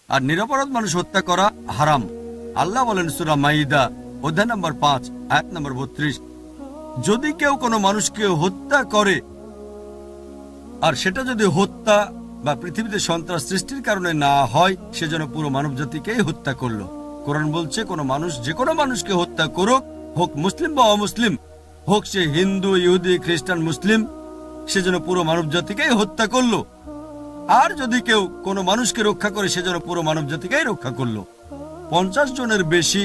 আর নিরপরাধ মানুষ হত্যা করা হারাম। আল্লাহ বলেন সূরা মাইদা অধ্যায় নম্বর 5 আয়াত নম্বর 32, যদি কেউ কোনো মানুষকে হত্যা করে, আর সেটা যদি হত্যা বা পৃথিবীতে সন্ত্রাস সৃষ্টির কারণে না হয়, সেজন্য পুরো মানব জাতিকেই হত্যা করলো। কোরআন বলছে কোনো মানুষ যে কোনো মানুষকে হত্যা করুক, হোক মুসলিম বা অমুসলিম, হোক সে হিন্দু, ইহুদি, খ্রিস্টান, মুসলিম, সেজন্য পুরো মানব জাতিকেই হত্যা করলো। আর যদি কেউ কোনো মানুষকে রক্ষা করে, সেজন্য পুরো মানব জাতিকেই রক্ষা করলো। 50 জনের বেশি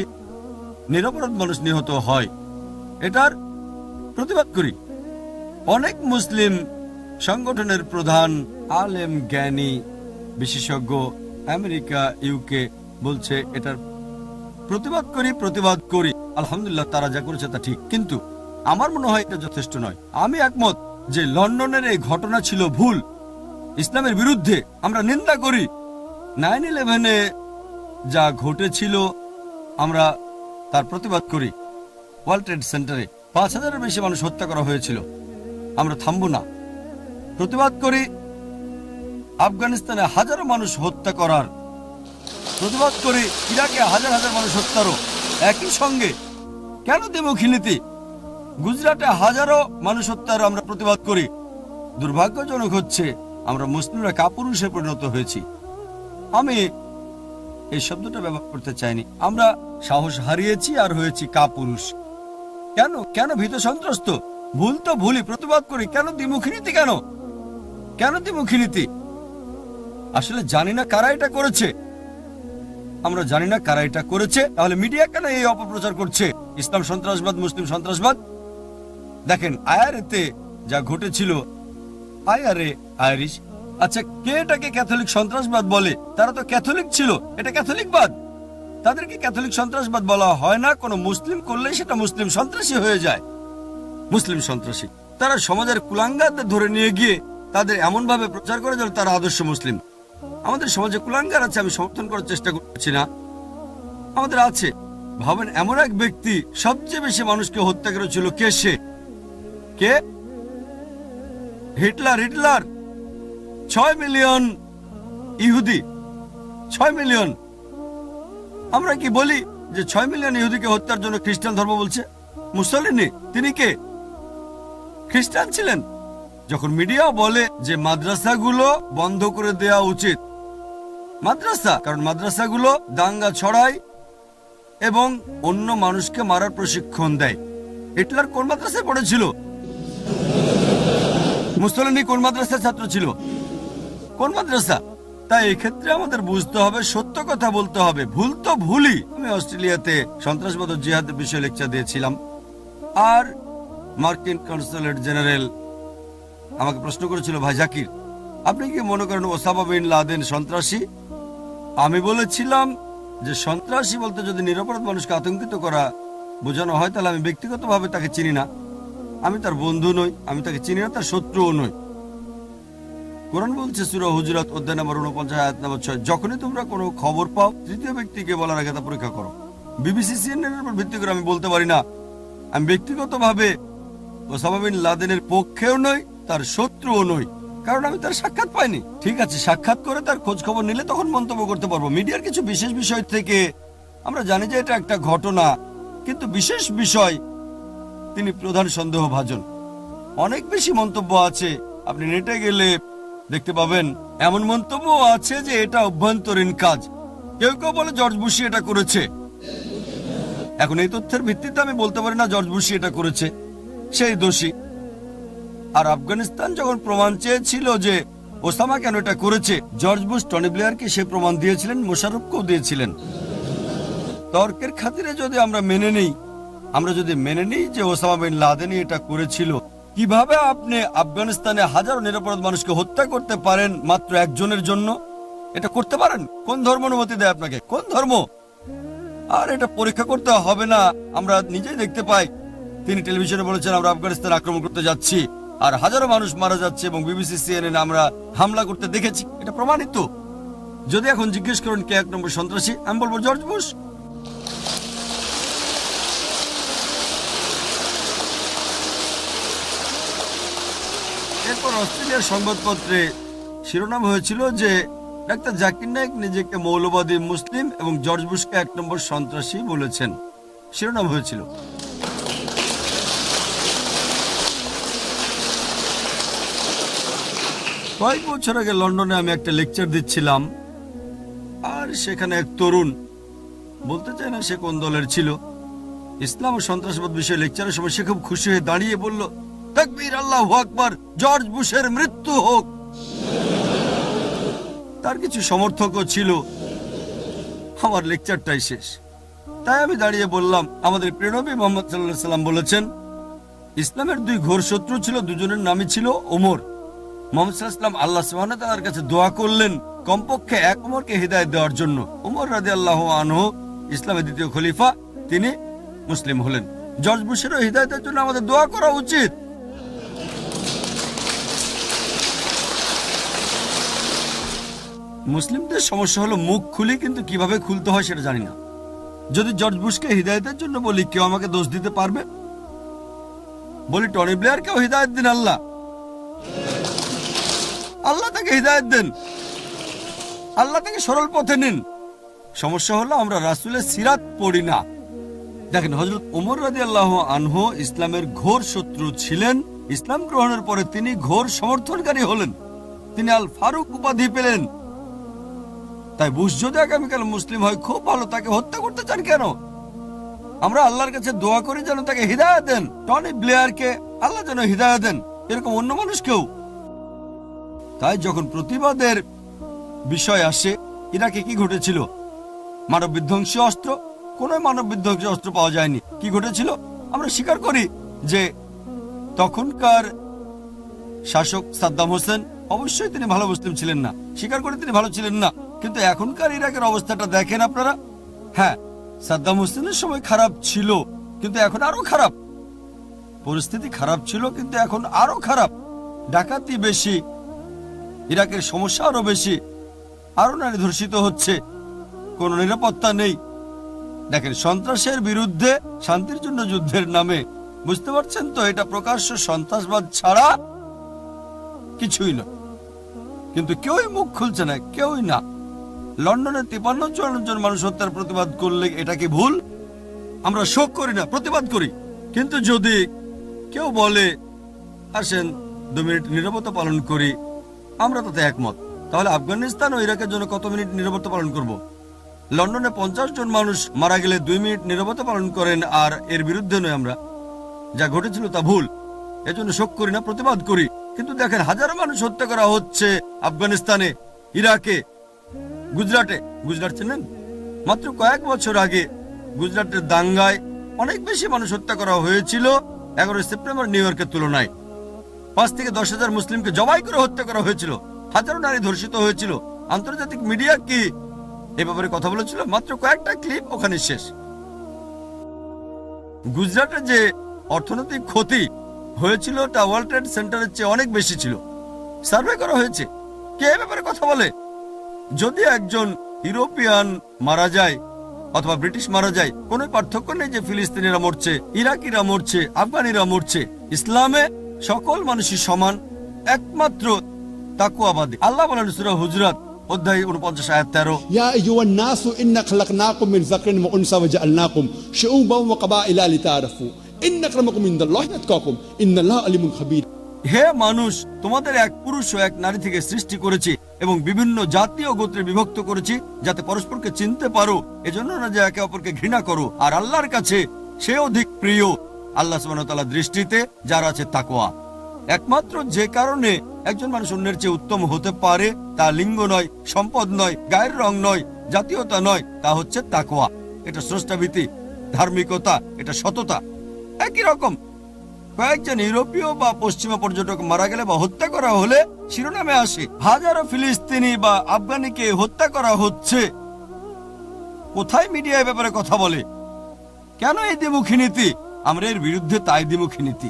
নিরপরাধ মানুষ নিহত হয়, এটার প্রতিবাদ করি। অনেক মুসলিম সংগঠনের প্রধান, আলেম, জ্ঞানী, বিশেষজ্ঞ আমেরিকা, ইউকে বলছে এটার প্রতিবাদ করি। আলহামদুলিল্লাহ, তারা যা করেছে তা ঠিক, কিন্তু আমার মনে হয় এটা যথেষ্ট নয়। আমি একমত যে লন্ডনের এই ঘটনা ছিল ভুল, ইসলামের বিরুদ্ধে, আমরা নিন্দা করি। 9/11-এ যা ঘটেছিল আমরা তার প্রতিবাদ করি। ওয়ার্ল্ড ট্রেড সেন্টারে 5,000-এর বেশি মানুষ হত্যা করা হয়েছিল, আমরা থামব না, প্রতিবাদ করি। আফগানিস্তানে হাজারো মানুষ হত্যা করার প্রতিবাদ করি, ইরাকে হাজার হাজার মানুষ হত্যারও। একই সঙ্গে কেন দ্বিমুখী নীতি? গুজরাটে হাজারো মানুষ হত্যার আমরা প্রতিবাদ করি। দুর্ভাগ্যজনক হচ্ছে আমরা মুসলিমরা কাপুরুষে পরিণত হয়েছি। আমি এই শব্দটা ব্যবহার করতে চাইনি। আমরা সাহস হারিয়েছি আর হয়েছি কাপুরুষ। কেন কেন ভীত সন্ত্রস্ত? ভুল তো ভুলই, প্রতিবাদ করি। কেন দ্বিমুখী নীতি? কেন দ্বিমুখী নীতি? আসলে জানি না কারা এটা করেছে। আমরা জানি না কারা এটা করেছে, তাহলে মিডিয়া কেন এই অপপ্রচার করছে? ইসলাম সন্ত্রাসবাদ, মুসলিম সন্ত্রাসবাদ। দেখেন আইআরএতে যা ঘটেছিল, আইরিশ, আচ্ছা কে এটাকে ক্যাথলিক সন্ত্রাসবাদ বলে? তারা তো ক্যাথলিক ছিল, এটা ক্যাথলিকবাদ। তাদেরকে ক্যাথলিক সন্ত্রাসবাদ বলা হয় না। কোনো মুসলিম করলে সেটা মুসলিম সন্ত্রাসী হয়ে যায়। মুসলিম সন্ত্রাসী, তারা সমাজের কুলাঙ্গারদের ধরে নিয়ে গিয়ে তাদের এমন ভাবে প্রচার করে যেন তারা আদর্শ মুসলিম। আমাদের সমাজে কুলাঙ্গার আছে, আমি সমর্থন করার চেষ্টা করছি না, আমাদের আছে। ভাবেন এমন এক ব্যক্তি সবচেয়ে বেশি মানুষকে হত্যা করেছিল, কে সে? কে? হিটলার। 6 মিলিয়ন ইহুদি, 6 মিলিয়ন। আমরা কি বলি যে 6 মিলিয়ন ইহুদিকে হত্যার জন্য খ্রিস্টান ধর্ম বলছে? মুসলিনি তিনি কে? খ্রিস্টান ছিলেন। যখন মিডিয়া বলে যে মাদ্রাসাগুলো বন্ধ করে দেওয়া উচিত, কারণ মাদ্রাসাগুলো দাঙ্গা ছড়ায় এবং অন্য মানুষকে মারার প্রশিক্ষণ দেয়। হিটলার কোন মাদ্রাসায় পড়েছিল? মুসলিনি কোন মাদ্রাসার ছাত্র ছিল? কোন মাদ্রাসা? তাই এক্ষেত্রে আমাদের বুঝতে হবে, সত্য কথা বলতে হবে। ভুল তো ভুলই। আমি অস্ট্রেলিয়াতে সন্ত্রাসবাদ ও জিহাদের বিষয়ে লেকচার দিয়েছিলাম, আর মার্কিন কনসুলেট জেনারেল আমাকে প্রশ্ন করেছিল, ভাই জাকির, আপনি কি মনে করেন ওসামা বিন লাদেন সন্ত্রাসী? আমি বলেছিলাম যে সন্ত্রাসী বলতে যদি নিরপরাধ মানুষকে আতঙ্কিত করা বোঝানো হয়, তাহলে আমি ব্যক্তিগতভাবে তাকে চিনি না। আমি তার বন্ধু নই, আমি তাকে চিনি না, তার শত্রুও নই। কোরআন বলছে সূরা হুজুরাত অধ্যায় নম্বর 49 আয়াত নম্বর 6, যখনই তোমরা কোনো খবর পাও তৃতীয় ব্যক্তিকে বলার আগে তা পরীক্ষা করো। বিবিসি, CNN এর উপর ভিত্তি করে আমি বলতে পারি না। আমি ব্যক্তিগতভাবে ওসামা বিন লাদেনের পক্ষেও নই, তার শত্রুও নই, কারণ আমি তার সাক্ষাৎ পাইনি। ঠিক আছে, সাক্ষাৎ করে তার খোঁজ খবর নিলে তখন মন্তব্য করতে পারবো। মিডিয়ার কিছু বিশেষ বিষয় থেকে আমরা জানি যে এটা একটা ঘটনা, কিন্তু বিশেষ বিষয় তিনি প্রধান সন্দেহভাজন। অনেক বেশি মন্তব্য আছে, আপনি নেটে গেলে দেখতে পাবেন। এমন মন্তব্য আছে যে এটা অভ্যন্তরীণ কাজ। কেউ কেউ বলে জর্জ বুশি এটা করেছে। এখন এই তথ্যের ভিত্তিতে আমি বলতে পারি না জর্জ বুশি এটা করেছে, সেই দোষী। আর আফগানিস্তান যখন প্রমাণ চেয়েছিল যে ওসামা কেন এটা করেছে, জর্জ বুশ টনি ব্লেয়ারকে সে প্রমাণ দিয়েছিলেন, মোশাররফকেও দিয়েছিলেন। তর্কের খাতিরে যদি আমরা মেনে নিই যে ওসামা বিন লাদেনই এটা করেছিল, কিভাবে আপনি আফগানিস্তানে হাজারো নিরপরাধ মানুষকে হত্যা করতে পারেন মাত্র একজনের জন্য? এটা করতে পারেন? কোন ধর্ম অনুমতি দেয় আপনাকে? কোন ধর্ম? আর এটা পরীক্ষা করতে হবে না, আমরা নিজেই দেখতে পাই। তিনি টেলিভিশনে বলেছেন আমরা আফগানিস্তান আক্রমণ করতে যাচ্ছি, আর হাজারো মানুষ মারা যাচ্ছে, এবং বিবিসি, CNN আমরা হামলা করতে দেখেছি, এটা প্রমাণিত। যদি এখন জিজ্ঞেস করেন কে 1 নম্বর সন্ত্রাসী, আমি বলবো জর্জ বুশ। এরপর অস্ট্রেলিয়ার সংবাদপত্রে শিরোনাম হয়েছিল যে ডাক্তার জাকির নায়েক নিজেকে মৌলবাদী মুসলিম এবং জর্জ বুশকে 1 নম্বর সন্ত্রাসী বলেছেন, শিরোনাম হয়েছিল। কয়েক বছর আগে লন্ডনে আমি একটা লেকচার দিচ্ছিলাম, আর সেখানে এক তরুণ, বলতে চাই না সে কোন দলের ছিল, ইসলাম ও সন্ত্রাসবাদ বিষয়ে লেকচারের সময় সে খুব খুশি হয়ে দাঁড়িয়ে বলল, তাকবীর, আল্লাহু আকবার, জর্জ বুশের মৃত্যু হোক। তার কিছু সমর্থকও ছিল। আমার লেকচারটাই শেষ। তাই আমি দাঁড়িয়ে বললাম, আমাদের প্রিয় নবী মুহাম্মদ সাল্লাল্লাহু আলাইহি ওয়াসাল্লাম বলেছেন, ইসলামের 2 ঘোর শত্রু ছিল, দুজনের নামই ছিল ওমর। মুহাম্মদ সাল্লাল্লাহু আলাইহি ওয়াসাল্লাম আল্লাহ সুবহানাহু ওয়া তাআলার কাছে দোয়া করলেন কমপক্ষে এক ওমরকে হিদায়াত দেওয়ার জন্য। ওমর রাদিয়াল্লাহু আনহু ইসলামের 2য় খলিফা, তিনি মুসলিম হলেন। জর্জ বুশেরও হিদায়াতের জন্য আমাদের দোয়া করা উচিত। মুসলিমদের সমস্যা হলো মুখ খুলি, কিন্তু কিভাবে খুলতে হয় সেটা জানি না। যদি জর্জ বুশকে হিদায়াতের জন্য বলি, কেউ আমাকে দোষ দিতে পারবে? বলি টনি ব্লেয়ারকেও হিদায়াত দিন, আল্লাহ তাকে হিদায়াত দেন, আল্লাহ তাকে সরল পথে নিন। সমস্যা হলো আমরা রাসূলের সিরাত পড়ি না। দেখেন, হযরত ওমর রাদিয়াল্লাহু আনহু ইসলামের ঘোর শত্রু ছিলেন। ইসলাম গ্রহণের পরে তিনি ঘোর সমর্থনকারী হলেন, তিনি আল ফারুক উপাধি পেলেন। তাই বুশ যদি আগামীকাল মুসলিম হয়, খুব ভালো, তাকে হত্যা করতে চান কেন? আমরা আল্লাহর কাছে দোয়া করি যেন তাকে হিদায়াত দেন। টনি ব্লেয়ারকে আল্লাহ যেন হিদায়াত দেন, এরকম অন্য মানুষকেও। তাই যখন প্রতিবাদের বিষয় আসে, ইরাকে কি ঘটেছিল? মানব বিধ্বংসী অস্ত্র? কোনো মানব বিধ্বংসী অস্ত্র পাওয়া যায়নি। কি ঘটেছিল? আমরা স্বীকার করি যে তখনকার শাসক সাদ্দাম হোসেন, অবশ্যই তিনি ভালো মুসলিম ছিলেন না, স্বীকার করে তিনি ভালো ছিলেন না। কিন্তু এখনকার ইরাকের অবস্থাটা দেখেন আপনারা। হ্যাঁ, সাদ্দাম হোসেনের সময় খারাপ ছিল, কিন্তু এখন আরো খারাপ। পরিস্থিতি খারাপ ছিল, কিন্তু এখন আরো খারাপ। ডাকাতি বেশি, ইরাকের সমস্যা আরো বেশি, আরো নারী ধর্ষিত হচ্ছে, কোনো নিরাপত্তা নেই। দেখেন, সন্ত্রাসের বিরুদ্ধে শান্তির জন্য যুদ্ধের নামে, বুঝতে পারছেন তো, এটা প্রকাশ্য সন্ত্রাসবাদ ছাড়া কিছুই নয়। কিন্তু কেউই মুখ খুলছে না, কেউই না। লন্ডনে 53-54 জন মানুষ হত্যার প্রতিবাদ করলে এটা কি ভুল? আমরা শোক করি না, প্রতিবাদ করি। কিন্তু যদি কেউ বলে আসেন 2 মিনিট নীরবতা পালন করি, আমরা তাতে একমত। তাহলে আফগানিস্তান ও ইরাকের জন্য কত মিনিট নীরবতা পালন করব? লন্ডনে 50 জন মানুষ মারা গেলে 2 মিনিট নীরবতা পালন করেন, আর এর বিরুদ্ধে নয় আমরা। যা ঘটেছিল তা ভুল, এজন্য শোক করি না, প্রতিবাদ করি। কিন্তু দেখেন, হাজারো মানুষ হত্যা করা হচ্ছে আফগানিস্তানে, ইরাকে, গুজরাটে। গুজরাট চেনেন? মাত্র কয়েক বছর আগে গুজরাটের দাঙ্গায় অনেক বেশি মানুষ হত্যা করা হয়েছিল 11 সেপ্টেম্বর নিউ ইয়র্কের তুলনায়। 5 থেকে 10 হাজার মুসলিমকে জবাই করে হত্যা করা হয়েছিল, হাজারো নারী ধর্ষিত হয়েছিল। আন্তর্জাতিক মিডিয়া কি এ ব্যাপারে কথা বলেছিল? মাত্র কয়েকটা ক্লিপ, ওখানে শেষ। গুজরাটে যে অর্থনৈতিক ক্ষতি হয়েছিল তা ওয়ার্ল্ড ট্রেড সেন্টারের চেয়ে অনেক বেশি ছিল। সার্ভে করা হয়েছে। কে এ ব্যাপারে কথা বলে? যদি একজন ইউরোপিয়ান মারা যায় অথবা ব্রিটিশ মারা যায়, কোনো পার্থক্য নেই যে ফিলিস্তিনিরা মরছে, ইরাকিরা মরছে, আফগানিরা মরছে। ইসলামে সকল মানুষই সমান, একমাত্র তাকওয়াবাদী। আল্লাহ বলেন সূরা হুজরাত অধ্যায় 49 আয়াত 13, ইয়া আইয়ুহান নাসু ইন্না খালাকনাকুম মিন যাকরিন ওয়া উনসা ওয়া জাআলনাকুম শুউবান ওয়া ক্বাবাইলা লিতাআরাফু ইন্না আক্রামাকুম ইনদাল্লাহি আতকাকুম ইন্নাল্লাহা আলিমুন খাবীর। হে মানুষ, তোমাদের এক পুরুষ ও এক নারী থেকে সৃষ্টি করেছি এবং বিভিন্ন জাতি ও গোত্রে বিভক্ত করেছি, যাতে পরস্পরকে চিনতে পারো, এজন্য না যে একে অপরকে ঘৃণা করো। আর আল্লাহর কাছে সে অধিক প্রিয়, আল্লাহ সুবহানাহু ওয়া তাআলার দৃষ্টিতে যারা আছে তাকওয়া। একমাত্র যে কারণে একজন মানুষ অন্যের চেয়ে উত্তম হতে পারে, তা লিঙ্গ নয়, সম্পদ নয়, গায়ের রং নয়, জাতীয়তা নয়, তা হচ্ছে তাকওয়া। এটা স্রষ্টাভীতি, ধার্মিকতা, এটা সততা। একই রকম কয়েকজন ইউরোপীয় বা পশ্চিমা পর্যটক মারা গেলে বা হত্যা করা হলে শিরোনামে আসে হাজারো ফিলিস্তিনি বা আফগানিকে হত্যা করা হচ্ছে। কোথায় মিডিয়া এ ব্যাপারে কথা বলে? কেন এই দ্বিমুখী নীতি? আমরা এর বিরুদ্ধে, তাই দ্বিমুখী নীতি।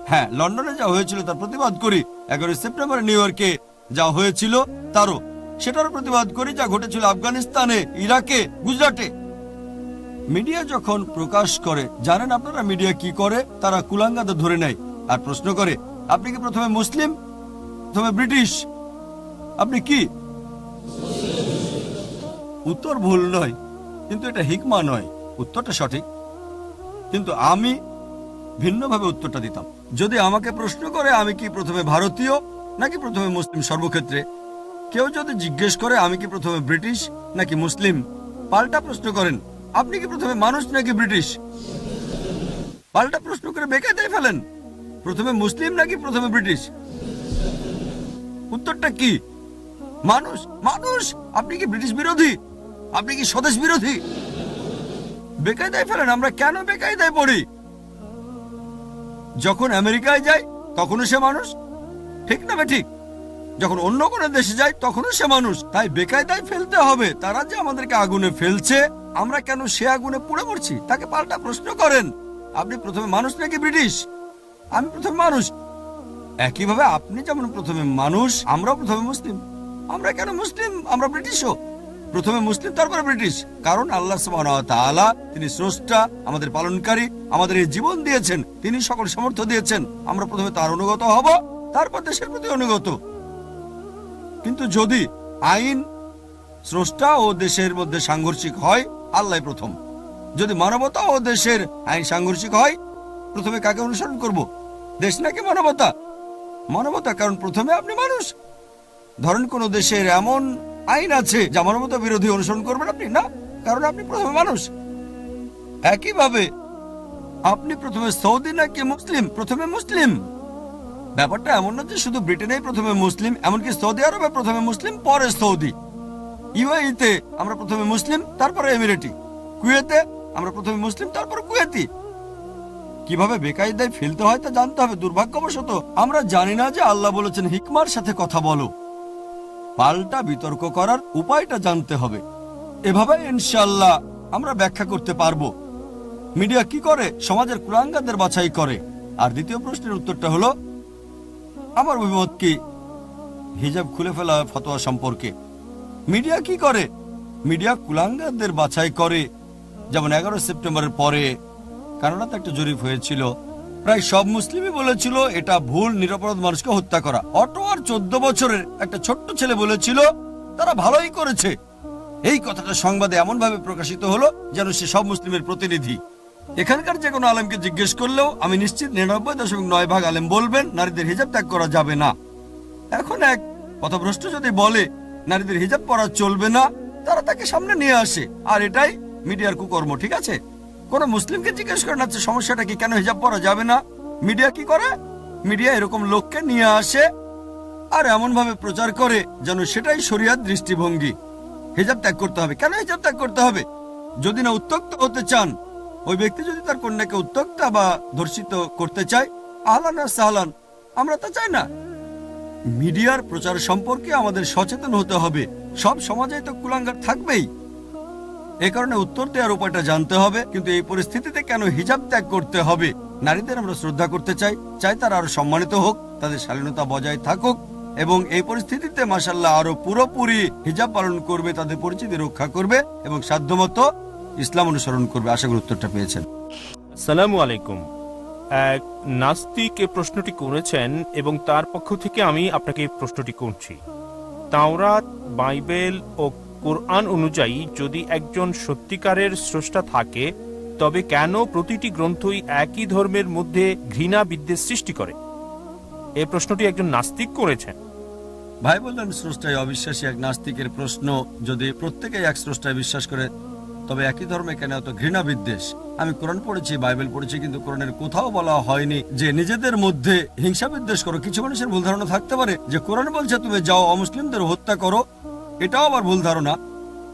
হ্যাঁ, লন্ডনে যা হয়েছিল তার প্রতিবাদ করি। 11 সেপ্টেম্বর নিউ ইয়র্কে যা হয়েছিল তারও, সেটারও প্রতিবাদ করি। যা ঘটেছিল আফগানিস্তানে, ইরাকে, গুজরাটে। মিডিয়া যখন প্রকাশ করে, জানেন আপনারা মিডিয়া কি করে? তারা কুলাঙ্গাদের ধরে নেয় আর প্রশ্ন করে, আপনি কি প্রথমে মুসলিম, প্রথমে ব্রিটিশ, আপনি কি? উত্তর ভুল নয়, কিন্তু এটা হিকমা নয়। উত্তরটা সঠিক, কিন্তু আমি ভিন্নভাবে উত্তরটা দিতাম। যদি আমাকে প্রশ্ন করে আমি কি প্রথমে ভারতীয় নাকি প্রথমে মুসলিম, সর্বক্ষেত্রে কেউ যদি জিজ্ঞেস করে আমি কি প্রথমে ব্রিটিশ নাকি মুসলিম, পাল্টা প্রশ্ন করেন আপনি কি প্রথমে মানুষ নাকি ব্রিটিশ, পাল্টা প্রশ্ন করে বেকায়দায় ফেলেন প্রথমে মুসলিম নাকি প্রথমে ব্রিটিশ। উত্তরটা কি? মানুষ। মানুষ। আপনি কি ব্রিটিশ বিরোধী? আপনি কি স্বদেশ বিরোধী? বেকায়দায় ফেলেন। আমরা কেন বেকায়দায় পড়ি? যখন আমেরিকায় যাই তখনও সে মানুষ, ঠিক না ঠিক? যখন অন্য কোনো দেশে যাই তখনও সে মানুষ। তাই বেকায়দায় ফেলতে হবে। তারা যে আমাদেরকে আগুনে ফেলছে, আমরা কেন সে আগুনে পুড়ে পড়ছি? তাকে পাল্টা প্রশ্ন করেন আপনি প্রথমে মানুষ নাকি ব্রিটিশ? আমি প্রথমে মানুষ। একইভাবে আপনি যেমন প্রথমে মানুষ, আমরাও প্রথমে মুসলিম। আমরা কেন মুসলিম? আমরা ব্রিটিশও। প্রথমে মুসলিম তারপরে ব্রিটিশ। কারণ আল্লাহ সুবহানাহু ওয়া তাআলা তিনি স্রষ্টা, আমাদের পালনকারী, আমাদের এই জীবন দিয়েছেন, তিনি সকল সামর্থ্য দিয়েছেন। আমরা প্রথমে তার অনুগত হব, তারপর দেশের প্রতি অনুগত। কিন্তু যদি আইন স্রষ্টা ও দেশের মধ্যে সাংঘর্ষিক হয়, আল্লাহ প্রথম। যদি মানবতা ও দেশের আইন সাংঘর্ষিক হয়, প্রথমে কাকে অনুসরণ করব? দেশ নাকি মানবতা? মানবতা, কারণ প্রথমে আপনি মানুষ। ধরেন কোন দেশের এমন আইন আছে যা মানবতা বিরোধী, অনুসরণ করবেন আপনি না, কারণ আপনি প্রথমে মানুষ। একইভাবে আপনি প্রথমে সৌদি নাকি মুসলিম? প্রথমে মুসলিম। ব্যাপারটা এমন না যে শুধু ব্রিটেনেই প্রথমে মুসলিম, এমনকি সৌদি আরবে প্রথমে মুসলিম পরে সৌদি, ইউএইতে আমরা প্রথমে মুসলিম তারপরে এমিরেটি, কুয়েতে আমরা প্রথমে মুসলিম তারপর কুয়েতি। কিভাবে বেকায়দায় ফেলতে হয় তা জানতে হবে। দুর্ভাগ্যবশত আমরা জানি না যে আল্লাহ বলেছেন হিকমার সাথে কথা বলো। পাল্টা বিতর্ক করার উপায়টা জানতে হবে। এভাবে ইনশাআল্লাহ আমরা ব্যাখ্যা করতে পারবো। মিডিয়া কি করে? সমাজের কুলাঙ্গারদের বাছাই করে। আর দ্বিতীয় প্রশ্নের উত্তরটা হলো আমার অভিমত কি হিজাব খুলে ফেলা ফতোয়া সম্পর্কে। মিডিয়া কি করে? মিডিয়া কুলাঙ্গারদের বাছাই করে। যেমন 11 সেপ্টেম্বরের পরে কানাডাতে একটা জরিপ হয়েছিল, প্রায় সব মুসলিমই বলেছিল এটা ভুল, নিরপরাধ মানুষকে হত্যা করা। অটোয়ার 14 বছরের একটা ছোট্ট ছেলে বলেছিল তারা ভালোই করেছে। এই কথাটা সংবাদে এমন ভাবে প্রকাশিত হলো যেন সে সব মুসলিমের প্রতিনিধি। এখানকার যে কোনো আলেমকে জিজ্ঞেস করলেও আমি নিশ্চিত 99.9 ভাগ আলেম বলবেন নারীদের হিজাব ত্যাগ করা যাবে না। এখন এক পথভ্রষ্ট যদি বলে নারীদের হিজাব পরা চলবে না, তারা তাকে সামনে নিয়ে আসে, আর এটাই মিডিয়ার কুকর্ম। ঠিক আছে, কোন মুসলিমকে জিজ্ঞেস করেন না সমস্যাটা কি, কেন হিজাব পরা যাবে না। মিডিয়া কি করে? মিডিয়া এরকম লোককে নিয়ে আসে আর এমন ভাবে প্রচার করে যেন সেটাই শরিয়াত দৃষ্টিভঙ্গি। হিজাব ত্যাগ করতে হবে। কেন হিজাব ত্যাগ করতে হবে? যদি না উত্ত্যক্ত হতে চান, ওই ব্যক্তি যদি তার কন্যাকে উত্ত্যক্তা বা ধর্ষিত করতে চায়, আহলান ওয়া সাহলান, আমরা তা চাই না। মিডিয়ার প্রচার সম্পর্কে আমাদের সচেতন হতে হবে। সব সমাজে তো কুলাঙ্গার থাকবেই, এ কারণে উত্তর দেওয়ার উপায়টা জানতে হবে। কিন্তু এই পরিস্থিতিতে কেন হিজাব ত্যাগ করতে হবে? নারীদের আমরা শ্রদ্ধা করতে চাই, চাই তারা আরো সম্মানিত হোক, তাদের শালীনতা বজায় থাকুক, এবং এই পরিস্থিতিতে মাশাআল্লাহ আরো পুরোপুরি হিজাব পালন করবে, তাদের পরিচিতি রক্ষা করবে এবং সাধ্যমতো ইসলাম অনুসরণ করবে। আশা করি উত্তরটা পেয়েছেন। আসসালামু আলাইকুম। এক নাস্তিক এই প্রশ্নটি করেছেন এবং তার পক্ষ থেকে আমি আপনাকে এই প্রশ্নটি করছি। তাওরাত, বাইবেল ও কোরআন অনুযায়ী যদি একজন সত্যিকারের স্রষ্টা থাকে, তবে কেন প্রতিটি গ্রন্থই একই ধর্মের মধ্যে ঘৃণা বিদ্বেষ সৃষ্টি করে? এই প্রশ্নটি একজন নাস্তিক করেছেন। ভাই বললেন স্রষ্টায় অবিশ্বাসী এক নাস্তিকের প্রশ্ন। যদি প্রত্যেকেই এক স্রষ্টায় বিশ্বাস করে, তবে একই ধর্মে কেন এত ঘৃণা বিদ্বেষ? আমি কোরআন পড়েছি, বাইবেল পড়েছি, কিন্তু কোরআনের কোথাও বলা হয়নি যে নিজেদের মধ্যে হিংসা বিদ্বেষ করো। কিছু মানুষের ভুল ধারণা থাকতে পারে যে কোরআন বলছে তুমি যাও অমুসলিমদের হত্যা করো, এটাও আবার ভুল ধারণা।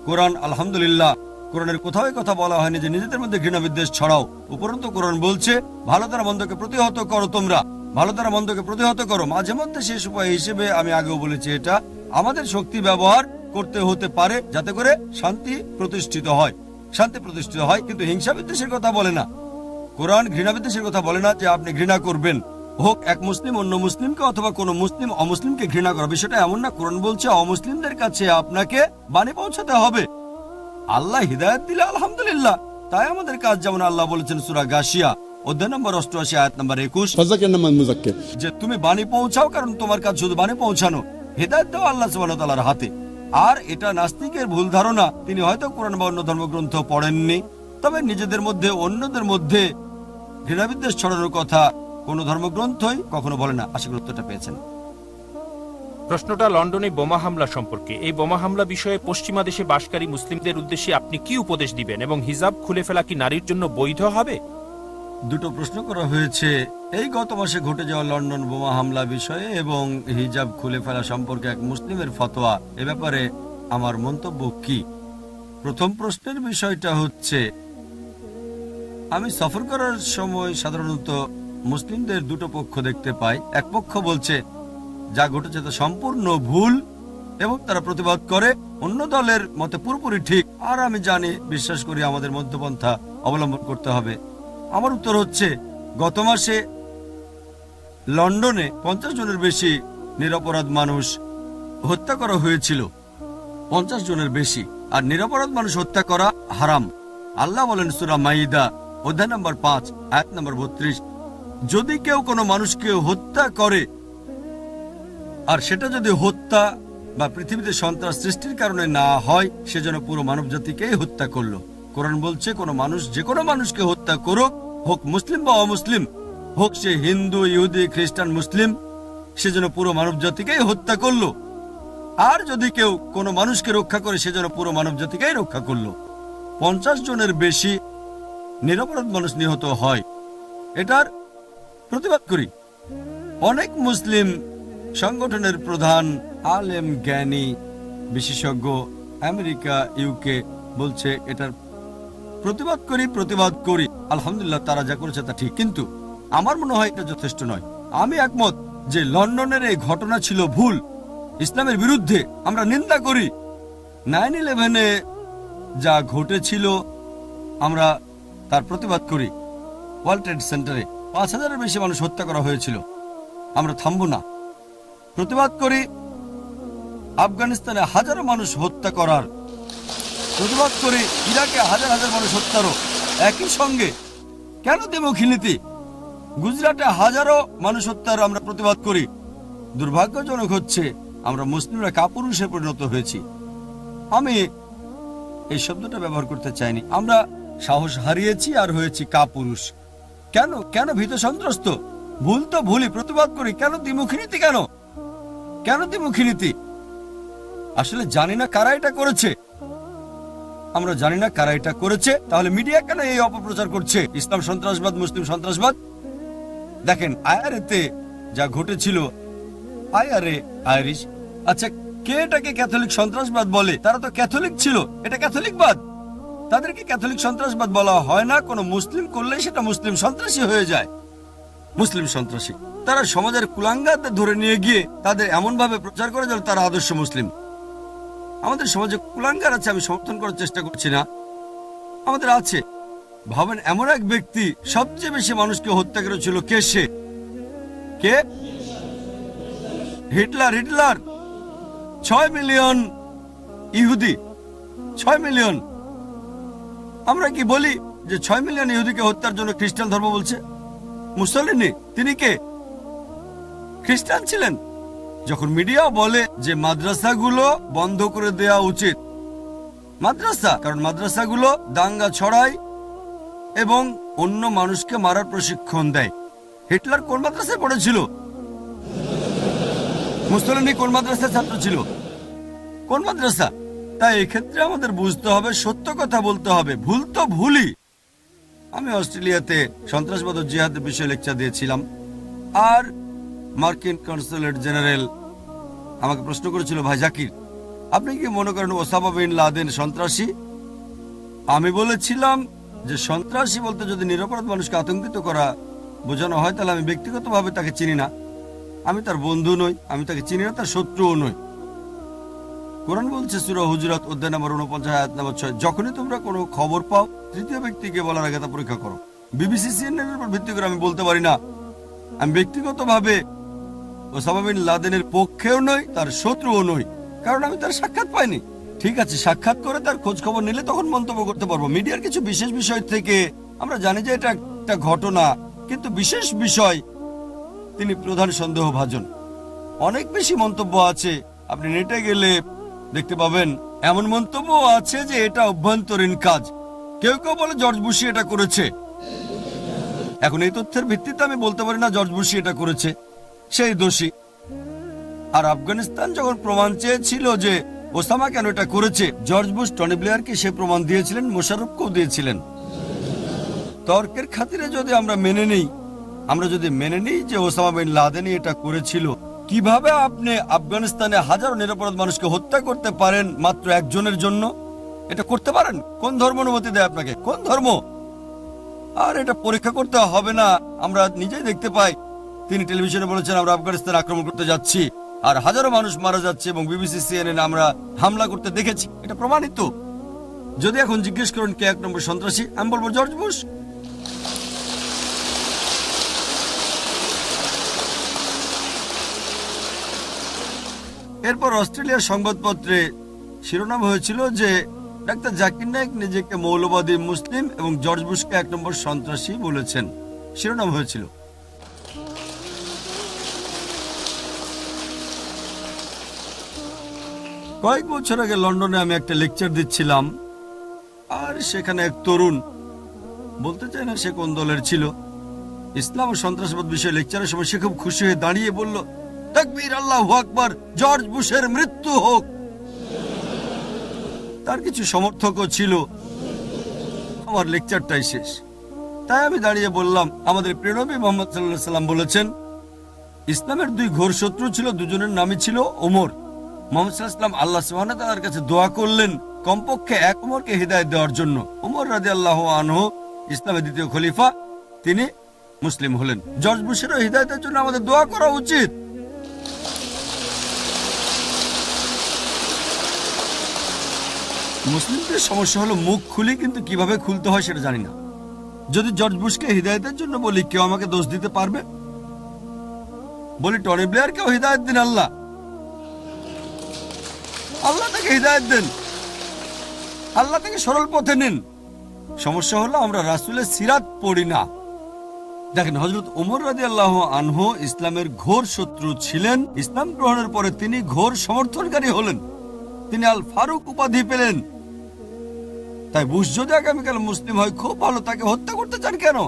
কোরআন আলহামদুলিল্লাহ, কোরআনের কোথাও কথা বলা হয়নি যে নিজেদের মধ্যে ঘৃণা বিদ্বেষ ছড়াও। উপরন্তু কোরআন বলছে ভালো দ্বারা মন্দকে প্রতিহত করো, তোমরা ভালো দ্বারা মন্দকে প্রতিহত করো। মাঝে মধ্যে শেষ উপায় হিসেবে আমি আগেও বলেছি এটা আমাদের শক্তি ব্যবহার করতে হতে পারে যাতে করে শান্তি প্রতিষ্ঠিত হয়, শান্তি প্রতিষ্ঠিত হয়, কিন্তু হিংসা বিদ্বেষের কথা বলে না। কোরআন ঘৃণা বিদ্বেষের কথা বলে না যে আপনি ঘৃণা করবেন, হোক এক মুসলিম অন্য মুসলিমকে অথবা কোনো মুসলিম অমুসলিমকে ঘৃণা করা। বিষয়টা এমন না। কোরআন বলছে অমুসলিমদের কাছে আপনাকে বাণী পৌঁছাতে হবে। আল্লাহ হিদায়াত দিলে আলহামদুলিল্লাহ, তাই আমাদের কাজ। যেমন আল্লাহ বলেছেন সূরা গাশিয়া অধ্যায় নম্বর 88 আয়াত নম্বর 21, ফাযাক্কির মান মুযাক্কির, যে তুমি বাণী পৌঁছাও, কারণ তোমার কাজ শুধু বাণী পৌঁছানো। হিদায়াত দেওয়া আল্লাহ সুবহানাহু ওয়া তাআলার হাতে। আর এটা নাস্তিকের ভুল ধারণা। তিনি হয়তো কোরআন বা অন্য ধর্মগ্রন্থ পড়েননি, তবে নিজেদের মধ্যে অন্যদের মধ্যে ঘৃণাবিদ্বেষ ছড়ানোর কথা কোনো ধর্মগ্রন্থই কখনো বলে না। আশা করি উত্তরটা পেয়েছেন। প্রশ্নটা লন্ডনে বোমা হামলা সম্পর্কে। এই বোমা হামলা বিষয়ে পশ্চিমা দেশে বাসকারী মুসলিমদের উদ্দেশ্যে আপনি কি উপদেশ দিবেন, এবং হিজাব খুলে ফেলা কি নারীর জন্য বৈধ হবে? দুটো প্রশ্ন করা হয়েছে এই গত মাসে ঘটে যাওয়া লন্ডন বোমা হামলা বিষয়ে এবং হিজাব খুলে ফেলা সম্পর্কে এক মুসলিমের ফতোয়া। এ ব্যাপারে আমার মন্তব্য কি? প্রথম প্রশ্নের বিষয়টা হচ্ছে, আমি সফর করার সময় সাধারণত মুসলিমদের দুটো পক্ষ দেখতে পাই। এক পক্ষ বলছে যা ঘটেছে তা সম্পূর্ণ ভুল এবং তারা প্রতিবাদ করে, অন্য দলের মতে পুরোপুরি ঠিক। আর আমি জানি, বিশ্বাস করি আমাদের মধ্যপন্থা অবলম্বন করতে হবে। আমার উত্তর হচ্ছে, গত মাসে লন্ডনে 50 জনের বেশি নিরপরাধ মানুষ হত্যা করা হয়েছিল। 50 জনের বেশি। আর নিরপরাধ মানুষ হত্যা করা হারাম। আল্লাহ বলেন সূরা মাইদা অধ্যায় নম্বর 5 আয়াত নম্বর 32, যদি কেউ কোনো মানুষকে হত্যা করে, আর সেটা যদি হত্যা বা পৃথিবীতে সন্ত্রাস সৃষ্টির কারণে না হয়, সেজন্য পুরো মানব জাতিকেই হত্যা করলো। কোরআন বলছে কোনো মানুষ যে কোনো মানুষকে হত্যা করুক, হোক মুসলিম বা অমুসলিম, হোক সে হিন্দু, ইহুদি, খ্রিস্টান, মুসলিম, সেজন্য পুরো মানব জাতিকেই হত্যা করলো। আর যদি কেউ কোনো মানুষকে রক্ষা করে, সেজন্য পুরো মানব জাতিকেই রক্ষা করলো। 50 জনের বেশি নিরপরাধ মানুষ নিহত হয়, এটার প্রতিবাদ করি। অনেক মুসলিম সংগঠনের প্রধান, আলেম, জ্ঞানী, বিশেষজ্ঞ আমেরিকা, ইউকে বলছে এটার প্রতিবাদ করি। আলহামদুলিল্লাহ, তারা যা করেছে তা ঠিক, কিন্তু আমার মনে হয় এটা যথেষ্ট নয়। আমি একমত যে লন্ডনের এই ঘটনা ছিল ভুল, ইসলামের বিরুদ্ধে। আমরা নিন্দা করি। 9/11-এ যা ঘটেছিল আমরা তার প্রতিবাদ করি। ওয়ার্ল্ড ট্রেড সেন্টারে 5000-এর বেশি মানুষ হত্যা করা হয়েছিল। আমরা থামব না, প্রতিবাদ করি। আফগানিস্তানে হাজারো মানুষ হত্যা করার প্রতিবাদ করি। ইরাকে হাজার হাজার মানুষ হত্যারও একই সঙ্গে। কেন দ্বিমুখী নীতি? গুজরাটে হাজারো মানুষ হত্যার আমরা প্রতিবাদ করি। দুর্ভাগ্যজনক হচ্ছে আমরা মুসলিমরা কাপুরুষে পরিণত হয়েছি। আমি এই শব্দটা ব্যবহার করতে চাইনি। আমরা সাহস হারিয়েছি আর হয়েছি কাপুরুষ। কেন কেন ভীত সন্ত্রস্ত? ভুল তো ভুলই, প্রতিবাদ করি। কেন দ্বিমুখী নীতি? কেন দ্বিমুখী নীতি? আসলে জানি না কারা এটা করেছে। আমরা জানি না কারা এটা করেছে। তাহলে মিডিয়া কেন এই অপপ্রচার করছে ইসলাম সন্ত্রাসবাদ, মুসলিম সন্ত্রাসবাদ? দেখেন আইআরএতে যা ঘটেছিল, আইরিশ, আচ্ছা কে এটাকে ক্যাথলিক সন্ত্রাসবাদ বলে? তারা তো ক্যাথলিক ছিল, এটা ক্যাথলিকবাদ। তাদেরকে ক্যাথলিক সন্ত্রাসবাদ বলা হয় না। কোনো মুসলিম করলে সেটা মুসলিম সন্ত্রাসী হয়ে যায়। মুসলিম সন্ত্রাসী তারা সমাজের কুলাঙ্গারদের ধরে নিয়ে গিয়ে তাদের এমন ভাবে প্রচার করে যেন তারা আদর্শ মুসলিম। আমাদের সমাজে কুলাঙ্গার আছে, আমি সমর্থন করার চেষ্টা করছি না, আমাদের আছে। ভাবেন এমন এক ব্যক্তি সবচেয়ে বেশি মানুষকে হত্যা করেছিল, কে সে? কে? হিটলার। 6 মিলিয়ন ইহুদি, 6 মিলিয়ন। আমরা কি বলি যে 6 মিলিয়ন ইহুদিকে হত্যার জন্য খ্রিস্টান ধর্ম বলছে? মুসলিনি তিনি কে? খ্রিস্টান ছিলেন। যখন মিডিয়া বলে যে মাদ্রাসাগুলো বন্ধ করে দেওয়া উচিত, কারণ মাদ্রাসাগুলো দাঙ্গা ছড়ায় এবং অন্য মানুষকে মারার প্রশিক্ষণ দেয়। হিটলার কোন মাদ্রাসায় পড়েছিল? মুসলিনি কোন মাদ্রাসার ছাত্র ছিল? কোন মাদ্রাসা? তাই এক্ষেত্রে আমাদের বুঝতে হবে, সত্য কথা বলতে হবে। ভুল তো ভুলই। আমি অস্ট্রেলিয়াতে সন্ত্রাসবাদ ও জিহাদের বিষয়ে লেকচার দিয়েছিলাম, আর মার্কিন কনসুলেট জেনারেল আমাকে প্রশ্ন করেছিল, ভাই জাকির, আপনি কি মনে করেন ওসামা বিন লাদেন সন্ত্রাসী? আমি বলেছিলাম যে সন্ত্রাসী বলতে যদি নিরপরাধ মানুষকে আতঙ্কিত করা বোঝানো হয়, তাহলে আমি ব্যক্তিগতভাবে তাকে চিনি না, আমি তার বন্ধু নই, আমি তাকে চিনি না, তার শত্রুও নই। কোরআন বলছে সূরা হুজুরাত অধ্যায় নম্বর 49 আয়াত নম্বর 6, যখনই তোমরা কোনো খবর পাও তৃতীয় ব্যক্তিকে বলার আগে তা পরীক্ষা করো। বিবিসি, CNN এর উপর ভিত্তি করে আমি বলতে পারি না। আমি ব্যক্তিগতভাবে ওসামা বিন লাদেনের পক্ষেও নই, তার শত্রুও নই, কারণ আমি তার সাক্ষাৎ পাইনি। ঠিক আছে, সাক্ষাৎ করে তার খোঁজ খবর নিলে তখন মন্তব্য করতে পারবো। মিডিয়ার কিছু বিশেষ বিষয় থেকে আমরা জানি যে এটা একটা ঘটনা, কিন্তু বিশেষ বিষয় তিনি প্রধান সন্দেহভাজন। অনেক বেশি মন্তব্য আছে, আপনি নেটে গেলে দেখতে পাবেন এমন মন্তব্য আছে যে এটা অভ্যন্তরীণ কাজ। কেউ কেউ বলে জর্জ বুশই এটা করেছে। এখন এই তথ্যের ভিত্তিতে আমি বলতে পারি না জর্জ বুশই এটা করেছে, সেই দোষী। আর আফগানিস্তান যখন প্রমাণ চেয়েছিল যে ওসামা কেন এটা করেছে, জর্জ বুশ টনি ব্লেয়ারকে সে প্রমাণ দিয়েছিলেন, মোশাররফকেও দিয়েছিলেন। তর্কের খাতিরে যদি আমরা যদি মেনে নিই যে ওসামা বিন লাদেনই এটা করেছিল, কিভাবে আপনি আফগানিস্তানে হাজারো নিরপরাধ মানুষকে হত্যা করতে পারেন মাত্র একজনের জন্য? এটা করতে পারেন? কোন ধর্ম অনুমতি দেয় আপনাকে? কোন ধর্ম? আর এটা পরীক্ষা করতে হবে না, আমরা নিজেই দেখতে পাই। তিনি টেলিভিশনে বলেছেন আমরা আফগানিস্তান আক্রমণ করতে যাচ্ছি, আর হাজারো মানুষ মারা যাচ্ছে, এবং বিবিসি CNN আমরা হামলা করতে দেখেছি, এটা প্রমাণিত। যদি এখন জিজ্ঞেস করেন কে 1 নম্বর সন্ত্রাসী, আমি বলবো জর্জ বুশ। এরপর অস্ট্রেলিয়ার সংবাদপত্রে শিরোনাম হয়েছিল যে ডাক্তার জাকির নায়েক নিজেকে মৌলবাদী মুসলিম এবং জর্জ বুশকে 1 নম্বর সন্ত্রাসী বলেছেন, শিরোনাম হয়েছিল। কয়েক বছর আগে লন্ডনে আমি একটা লেকচার দিচ্ছিলাম, আর সেখানে এক তরুণ, বলতে চাই না সে কোন দলের ছিল, ইসলাম ও সন্ত্রাসবাদ বিষয়ে লেকচারের সময় সে খুব খুশি হয়ে দাঁড়িয়ে বলল, তাকবীর, আল্লাহু আকবার, জর্জ বুশের মৃত্যু হোক। তার কিছু সমর্থকও ছিল। আমার লেকচারটাই শেষ। তাই আমি দাঁড়িয়ে বললাম, আমাদের প্রিয় নবী মুহাম্মদ সাল্লাল্লাহু আলাইহি সাল্লাম বলেছেন ইসলামের 2 ঘোর শত্রু ছিল, দুজনের নামই ছিল ওমর। মুহাম্মদ সাল্লাল্লাহু আলাইহি ওয়াসাল্লাম আল্লাহ সুবহানাহু ওয়া তাআলার কাছে দোয়া করলেন কমপক্ষে এক ওমরকে হিদায়াত দেওয়ার জন্য। ওমর রাদিয়াল্লাহু আনহু ইসলামের 2য় খলিফা, তিনি মুসলিম হলেন। জর্জ বুশেরও হিদায়াতের জন্য আমাদের দোয়া করা উচিত। মুসলিমদের সমস্যা হলো মুখ খুলি, কিন্তু কিভাবে খুলতে হয় সেটা জানি না। যদি জর্জ বুশকে হিদায়াতের জন্য বলি, কেউ আমাকে দোষ দিতে পারবে? বলি টনি ব্লেয়ারকেও হিদায়াত দিন, আল্লাহ তাকে হিদায়াত দেন, আল্লাহ তাকে সরল পথে নিন। সমস্যা হলো আমরা রাসূলের সিরাত পড়ি না। দেখেন, হযরত ওমর রাদিয়াল্লাহু আনহু ইসলামের ঘোর শত্রু ছিলেন। ইসলাম গ্রহণের পরে তিনি ঘোর সমর্থনকারী হলেন, তিনি আল ফারুক উপাধি পেলেন। তাই বুশ যদি আগামীকাল মুসলিম হয় খুব ভালো, তাকে হত্যা করতে চান কেন?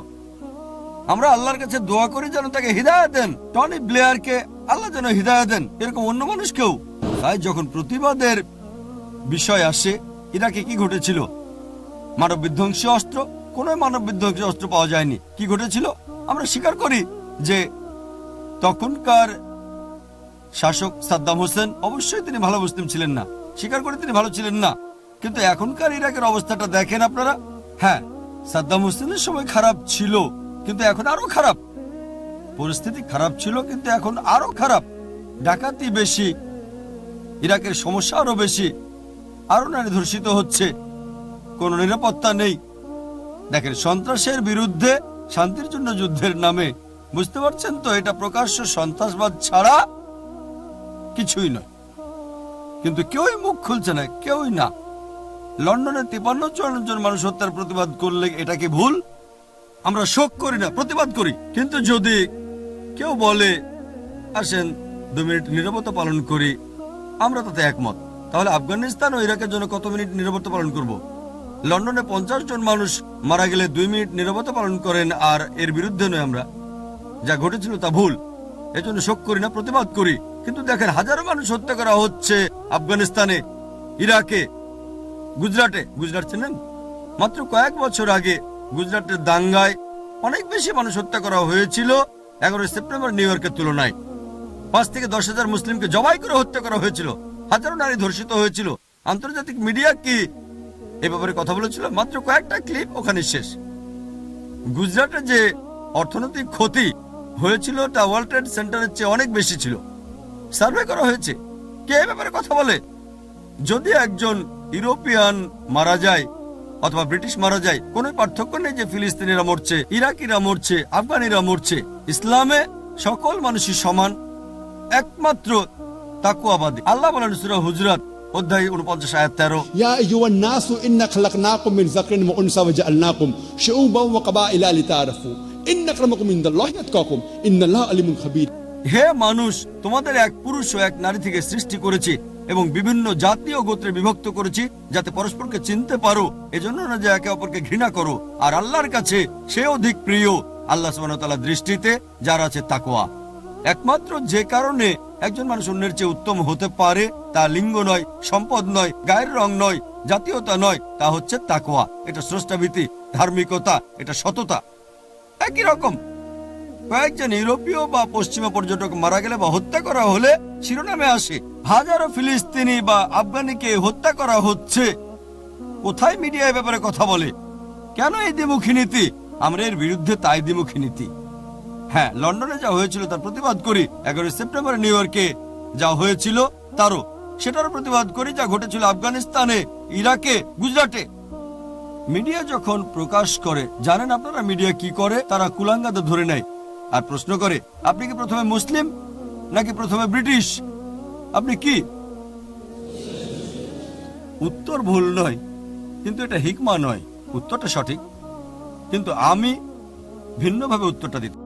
আমরা আল্লাহর কাছে দোয়া করি যেন তাকে হিদায়াত দেন। টনি ব্লেয়ারকে আল্লাহ যেন হিদায়াত দেন, এরকম অন্য মানুষকেও। তাই যখন প্রতিবাদের বিষয় আসে, ইরাকে কি ঘটেছিল? মানব বিধ্বংসী অস্ত্র? কোন মানব বিধ্বংসী অস্ত্র পাওয়া যায়নি। কি ঘটেছিল? আমরা স্বীকার করি যে তখনকার শাসক সাদ্দাম হোসেন, অবশ্যই তিনি ভালো মুসলিম ছিলেন না, স্বীকার করে তিনি ভালো ছিলেন না। কিন্তু এখনকার ইরাকের অবস্থাটা দেখেন আপনারা। হ্যাঁ, সাদ্দাম হোসেনের সময় খারাপ ছিল, কিন্তু এখন আরো খারাপ। পরিস্থিতি খারাপ ছিল, কিন্তু এখন আরো খারাপ। ডাকাতি বেশি, ইরাকের সমস্যা আরো বেশি, আরো নারী ধর্ষিত হচ্ছে, কোনো নিরাপত্তা নেই। দেখেন, সন্ত্রাসের বিরুদ্ধে শান্তির জন্য যুদ্ধের নামে, বুঝতে পারছেন তো, এটা প্রকাশ্য সন্ত্রাসবাদ ছাড়া কিছুই নয়। কিন্তু কেউই মুখ খুলছে না, কেউই না। লন্ডনে 53-54 জন মানুষ হত্যার প্রতিবাদ করলে এটা কি ভুল? আমরা শোক করি না, প্রতিবাদ করি। কিন্তু যদি কেউ বলে আসেন 2 মিনিট নীরবতা পালন করি, আমরা তাতে একমত। তাহলে আফগানিস্তান ও ইরাকের জন্য কত মিনিট নীরবতা পালন করব? লন্ডনে 50 জন মানুষ মারা গেলে 2 মিনিট নীরবতা পালন করেন, আর এর বিরুদ্ধে নয় আমরা। যা ঘটেছিল তা ভুল, এজন্য শোক করি না, প্রতিবাদ করি। কিন্তু দেখেন, হাজারো মানুষ হত্যা করা হচ্ছে আফগানিস্তানে, ইরাকে, গুজরাটে। গুজরাট চেনেন? মাত্র কয়েক বছর আগে গুজরাটের দাঙ্গায় অনেক বেশি মানুষ হত্যা করা হয়েছিল 11 সেপ্টেম্বর নিউ ইয়র্কের তুলনায়। 5 থেকে 10 হাজার মুসলিমকে জবাই করে হত্যা করা হয়েছিল, হাজারো নারী ধর্ষিত হয়েছিল। আন্তর্জাতিক মিডিয়া কি এ ব্যাপারে কথা বলেছিল? মাত্র কয়েকটা ক্লিপ, ওখানে শেষ। গুজরাটে যে অর্থনৈতিক ক্ষতি হয়েছিল তা ওয়ার্ল্ড ট্রেড সেন্টারের চেয়ে অনেক বেশি ছিল। সার্ভে করা হয়েছে। কে এ ব্যাপারে কথা বলে? যদি একজন ইউরোপিয়ান মারা যায় অথবা ব্রিটিশ মারা যায়, কোনো পার্থক্য নেই যে ফিলিস্তিনিরা মরছে, ইরাকিরা মরছে, আফগানিরা মরছে। ইসলামে সকল মানুষই সমান, একমাত্র তাকওয়াবাদী। আল্লাহ বলেন সূরা হুজরাত অধ্যায় 49 আয়াত 13, يا أيها الناس إنا خلقناكم من ذكر وأنثى وجعلناكم شعوبا وقبائل لتعارفوا إن أكرمكم عند الله أتقاكم إن الله عليم خبير। হে মানুষ, তোমাদের এক পুরুষ ও এক নারী থেকে সৃষ্টি করেছি এবং বিভিন্ন জাতি ও গোত্রে বিভক্ত করেছি যাতে পরস্পরকে চিনতে পারো, এজন্য না যে একে অপরকে ঘৃণা করো। আর আল্লাহর কাছে সে অধিক প্রিয় আল্লাহ সুবহানাহু ওয়া তাআলার দৃষ্টিতে যার আছে তাকওয়া। একমাত্র যে কারণে একজন মানুষ অন্যের চেয়ে উত্তম হতে পারে তা লিঙ্গ নয়, সম্পদ নয়, গায়ের রং নয়, জাতীয়তা নয়, তা হচ্ছে তাকওয়া। এটা স্রষ্টাভীতি, ধার্মিকতা, এটা সততা। একই রকম কয়েকজন ইউরোপীয় বা পশ্চিমা পর্যটক মারা গেলে বা হত্যা করা হলে শিরোনামে আসে হাজারো ফিলিস্তিনি বা আফগানিকে হত্যা করা হচ্ছে। কোথায় মিডিয়া এ ব্যাপারে কথা বলে? কেন এই দ্বিমুখী নীতি? আমরা এর বিরুদ্ধে তাই দ্বিমুখী নীতি। হ্যাঁ, লন্ডনে যা হয়েছিল তার প্রতিবাদ করি। 11 সেপ্টেম্বর নিউ ইয়র্কে যা হয়েছিল তারও সেটারও প্রতিবাদ করি। যা ঘটেছিল আফগানিস্তানে, ইরাকে, গুজরাটে। মিডিয়া যখন প্রকাশ করে, জানেন আপনারা মিডিয়া কি করে? তারা কুলাঙ্গাদের ধরে নেয় আর প্রশ্ন করে, আপনি কি প্রথমে মুসলিম নাকি প্রথমে ব্রিটিশ? আপনি কি? উত্তর ভুল নয়, কিন্তু এটা হিকমা নয়। উত্তরটা সঠিক, কিন্তু আমি ভিন্নভাবে উত্তরটা দিতে